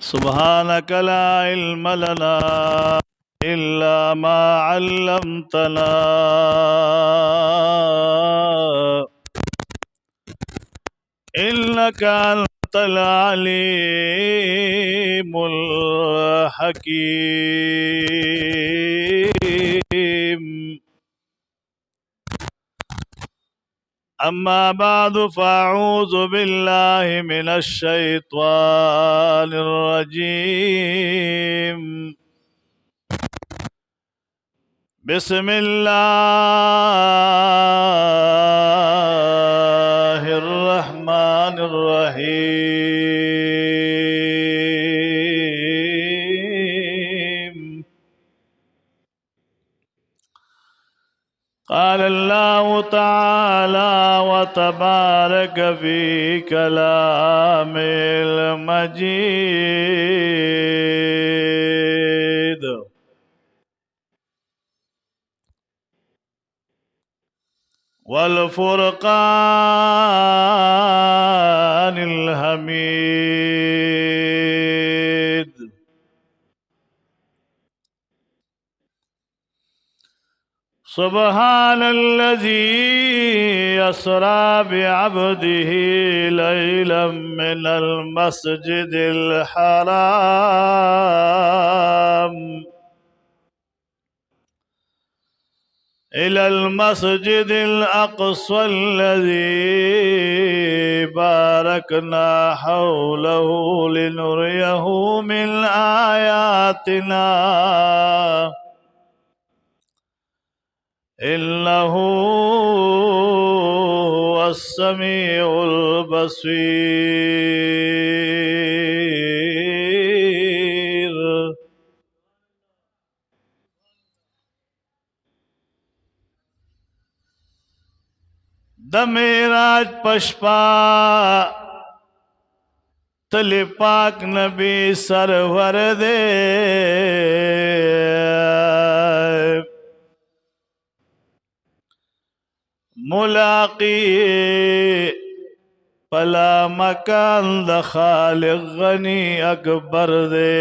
سبحانك لا علم لنا إلا ما علمتنا إنك أنت العليم الحكيم. أما بعد فأعوذ بالله من الشيطان الرجيم. بسم الله الرحمن الرحيم. قال الله تعالى وتبارك في كلامه المجيد. والفرقان الحميد. سبحان الذي أسرى بعبده ليلا من المسجد الحرام إلى المسجد الأقصى الذي باركنا حوله لنريه من آياتنا إنه هو السميع البصير. د معراج پشپا تل پاک نبی سرور دے ملاقی پلا مکان د خالق غنی اکبر دے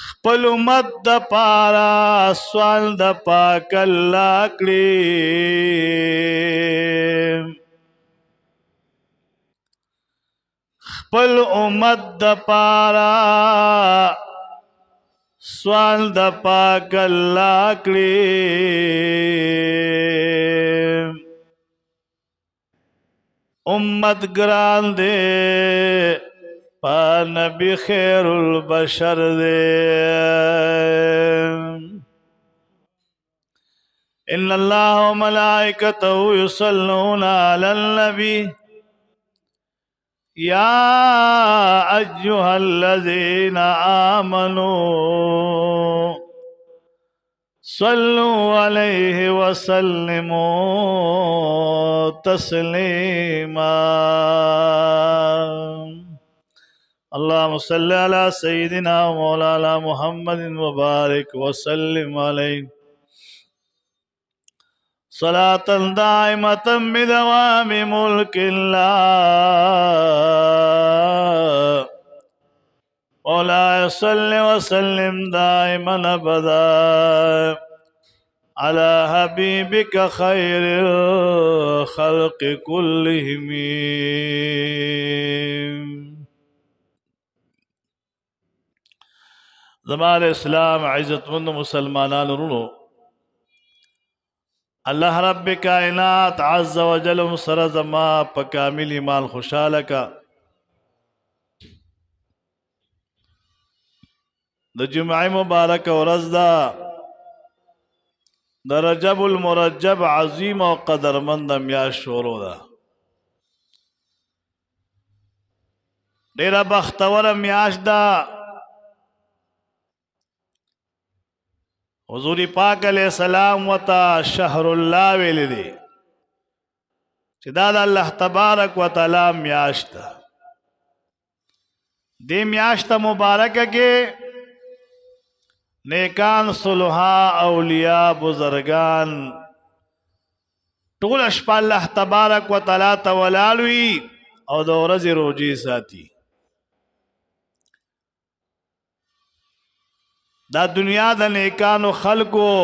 خپل امت د پارا سوال د پاک الله کړی خپل امت د پارا سوال د پاک الله کړی امت ګران دے پا نبی خیر البشر دے ان اللہ و ملائکتہ یصلون علی النبی یا ایہا الذین آمنوا صلوا علیہ وسلموا تسلیما اللهم صل على سيدنا ومولانا محمد وبارك وسلم عليه صلاة دائمة بدوام ملك الله مولاي صل وسلم دائما أبدا على حبيبك خير الخلق كلهم. زمان اسلام عزت مند مسلمانان رونو اللہ رب کائنات عز و جل سر زما پا کامل ایمان خوشحالکا دا جمعہ مبارک و رزدہ دا رجب المرجب عظیم و قدرمند میاش شورو دا دیرہ بختور میاش دا حضور پاک علیہ السلام وتا شہر اللہ ویلی دی چی دا اللہ تبارک و تعالی میاشتا دی میاشتا مبارک کے نیکان صلحاء اولیاء بزرگان ټول شپه الله تبارک وتعالى ته ولاړ وي او د ورځې روزي ساتي. دا دنیا د نیکانو خلقو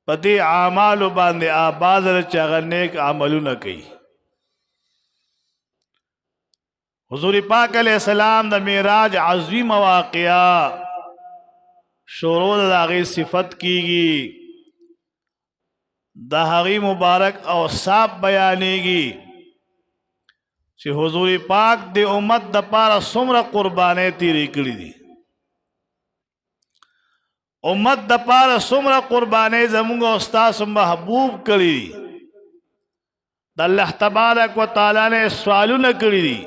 په دې اعمالو باندې آباد چې هغه نیک عملونه کوي. حضور پاک علیہ السلام د معراج عظیم واقعا شروع د هغې صفت کیږي، د هغې مبارک اوصاف بیانېږي چې حضور پاک د امت د پاره څومره قربانۍ تیرې کړې دي. امت د پاره څومره قربانۍ زموږ او ستاسو محبوب کړي دي. د الله تبارک وتعالی نه سوالونه کړي دي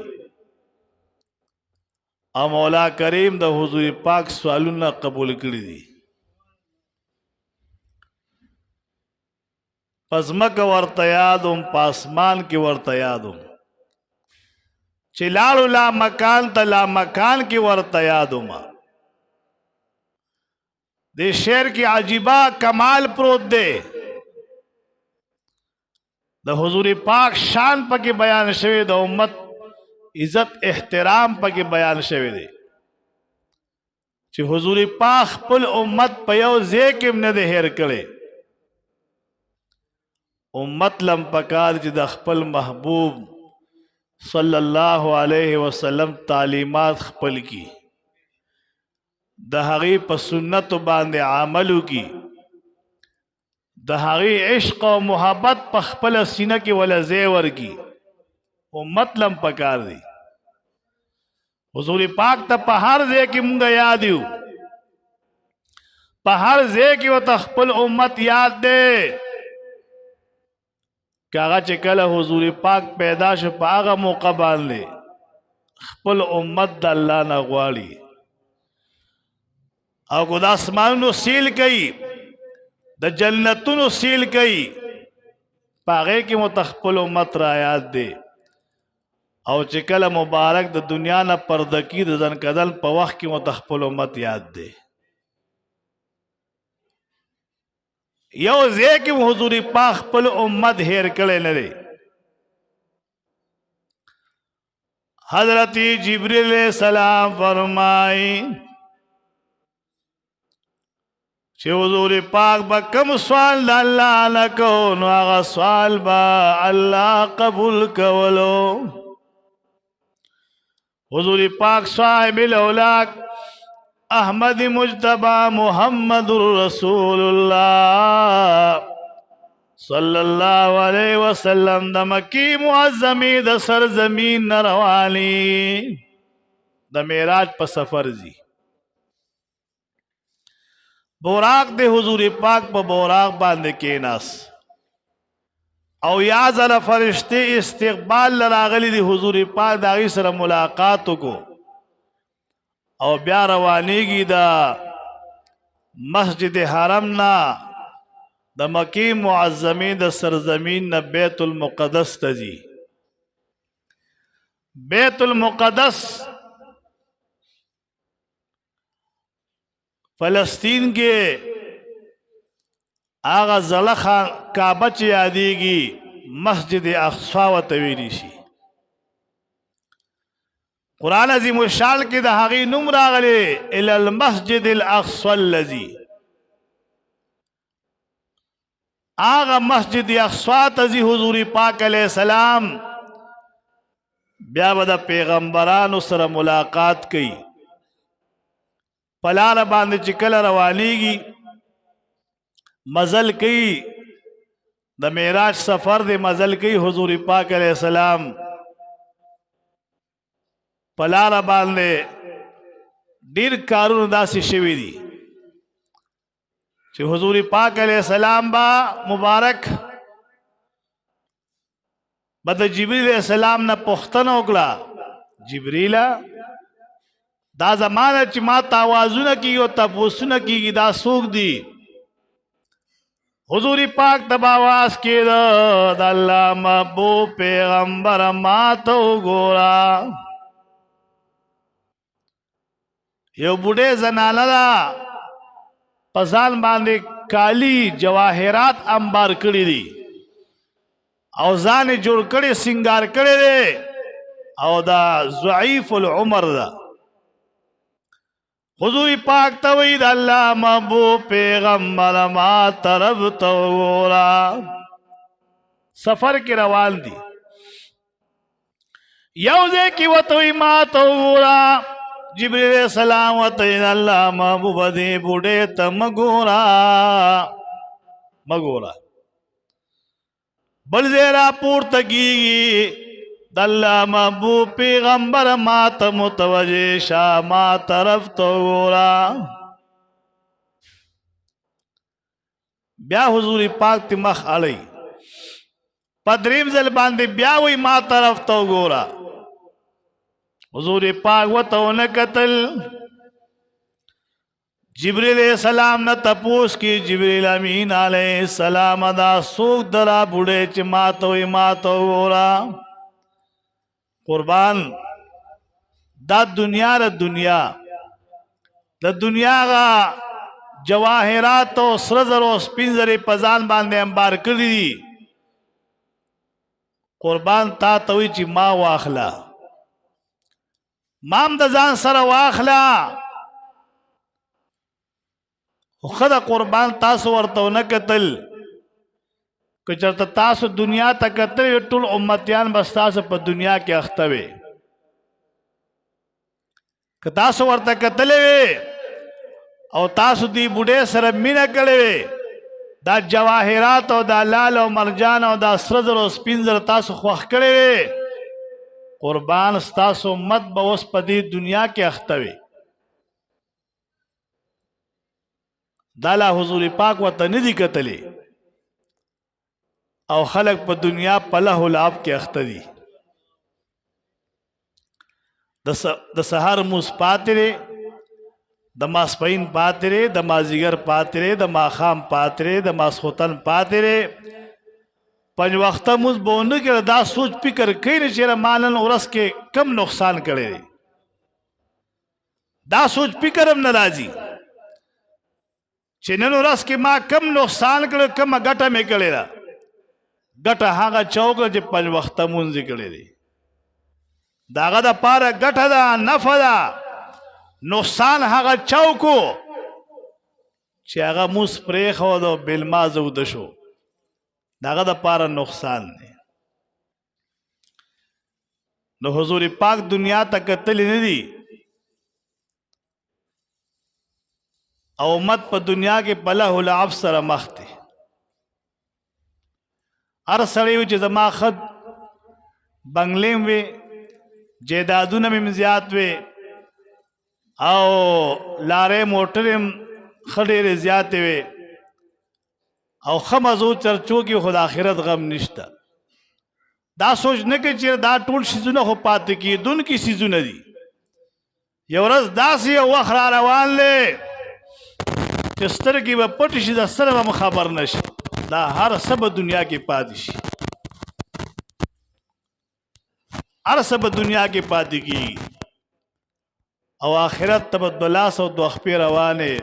او مولا کریم د حضور پاک سوالونه قبول کړي دي. پزمک ورته یادم پاسمان کې ورته یادم چې لاړو لا مکان ته لا مکان کې ورته یادم. دې شعر کې عجیبه کمال پروت دی. د حضور پاک شان پکې بیان شوی، د امت عزت احترام پکې بیان شوی دی چې حضور پاک خپل امت په یو ځای کې نه دی هېر کړی. امت لم پکار چې د خپل محبوب صلی الله علیه وسلم تعلیمات خپل کی، د هغې په سنت باندې عمل کی، د هغې عشق او محبت په خپل سینه کې ولا ځای ورکی. امت لم پکار دی حضور پاک ته په هر ځای کې مونږ یاد یو، په هر ځای کې ورته خپل امت یاد دی. که هغه چې کله حضور پاک پیدا شو په هغه موقع باندې خپل امت د الله نه غواړي او که د اسمانونو سیل کوي، د جنتونو سیل کوي، په هغې کې مو ته خپل امت را یاد دی. او چې کله مبارک د دنیا نه پرده کی د ځن کدل په وخت کې مو ته خپل امت یاد دی. یو ځای کې حضور پاک خپل امت هېر کړی نه دی. حضرت جبریل علیہ السلام فرمائی چې حضور پاک با کم سوال د الله نه کو نو هغه سوال با الله قبول کولو. حضور پاک صاحب الاولاق احمد مجتبی محمد رسول اللہ صلی اللہ علیہ وسلم د مکی معظمی د سرزمین نروانی د معراج په سفر زی. بوراق د حضور پاک په بوراق باندې کېناس او یا زل فرشتے استقبال لراغلی دی حضور پاک د هغې سره ملاقات کو او بیا روانیږي د مسجد حرم نه د مکی معظمې د سرزمین نه بیت المقدس ته ځي. بیت المقدس فلسطین کې هغه زړه کعبه چې یادېږي مسجد اقصی ورته ویلی شي. قرآن عظیم الشان کې د هغې نوم راغلی الی المسجد الاقصی الذي، هغه مسجد اقصی ته ځي حضور پاک علیہ السلام. بیا به د پیغمبرانو سره ملاقات کوي. په لاره باندې چې کله روانېږي مزل کوي، د معراج سفر دی مزل کوي حضور پاک علیہ السلام. په لاره باندې ډېر کارونه داسې شوي دي چې حضور پاک علیہ السلام با مبارک به د جبریل علیہ السلام نه پوښتنه وکړه، جبریله دا زمانه چې ما ته آوازونه کېږي او تپوسونه کېږي دا څوک دي؟ حضور پاک ته به آواز کېده د الله محبوب پیغمبره ما ته وګوره. یو بوډۍ زنانه ده په ځان باندې کالی جواهرات انبار کړی دي او ځان جوړ کړی سنگار کړی دی او دا ضعیف العمر دا حضور پاک توید اللہ محبوب پیغمبر ما طرف تورا سفر کی روان دی یوزے کی وطوی ما تورا جبریل السلام وطید اللہ محبوب دی بوڑے تا مگورا بلزیرا پورتگی دلہ محبوب پیغمبر ما تا متوجہ شاہ ما طرف تورا بیا حضور پاک تی مخ علی پدریم زل باندے بیاوی ما طرف تو گورا حضور پاک و تو نکتل جبریل علیہ السلام نہ تپوس کی جبریل امین علیہ السلام دا سوک درا بوڑے چی ما تو گورا قربان دا دنیا غا جواہرات و سرزر و سپینزر پزان باندے انبار کردی دی قربان تا توی چی ما واخلا مام دا زان سر واخلا خدا قربان تاسو ورتو نکتل کچرتا تاسو دنیا تا کتل ټول امتیان بس تاسو پا دنیا کے اختوے که تاسو ورتا کتلے وے او تاسو دی بوڑے سر مینہ کڑے وے دا جواہرات او دا لال او مرجان او دا سرزر او سپینزر تاسو خوخ کڑے وے قربان ستاسو مت باوس پا دی دنیا کے اختوے دالا حضور پاک وطا ندی کتلے او خلق پا دنیا پلہ العاب کے اختدی دا سہر موس پاتے رے دا ماسپین پاتے رے دا مازیگر پاتے رے دا ماخام پاتے رے دا ماسخوتن پاتے رے پنج وقتا موس بونو کے دا سوچ پکر کئی نے چیرہ مالن ورس کے کم نقصان کرے رے دا سوچ پکرم نرازی چینن ورس کے ما کم نقصان کرے کم گٹا میں کرے را گٹا ہاگا چوک جے پنج وقتا منزی کرے رے داغا دا پارا گٹا دا نفع دا نقصان ہاگا چوکو چی آگا موس پریخو دا بالمازو دشو داغا دا پارا نقصان دے نو حضور پاک دنیا تا کتلی ندی او امت پا دنیا کے پلہ العب سر مختے ہر سڑیو چی زما خد بنگلیم وے جیدادون میں مزیاد وے او لارے موٹرم خڑیر زیادے وے او خمزو چرچو کی خود آخرت غم نشتا دا سوچ نکے چیر دا ٹول شیزونا خو پاتے کی دن کی سیزونا دی یو رز دا سی وخرا روان لے چستر کی با پٹشی دا سر با مخابر نشی دا ہر سب دنیا کی پادشی ہر سب دنیا کی پادی کی او آخرت تبت بلاس و دو اخپی روانے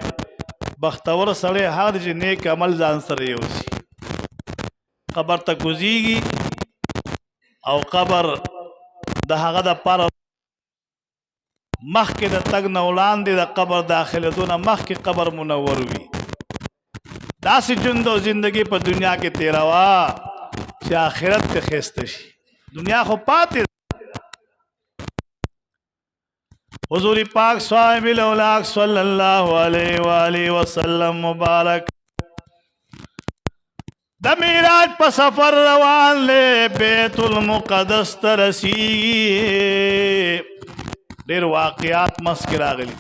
بختور سڑے ہر جی نیک عمل زان سر یوسی قبر تا گزیگی او قبر دا حقا دا پار مخ کے دا تگ نولان دی دا قبر داخل دونا مخ کے قبر منوروی دا سی جند و زندگی پا دنیا کے تیروا چی آخرت تے خیستشی دنیا خو پاتے حضور پاک صاحب الاولاق صلی اللہ علیہ وآلہ وسلم مبارک دا میراج پا سفر روان لے بیت المقدس ترسی دیر واقعات مسکر آگلی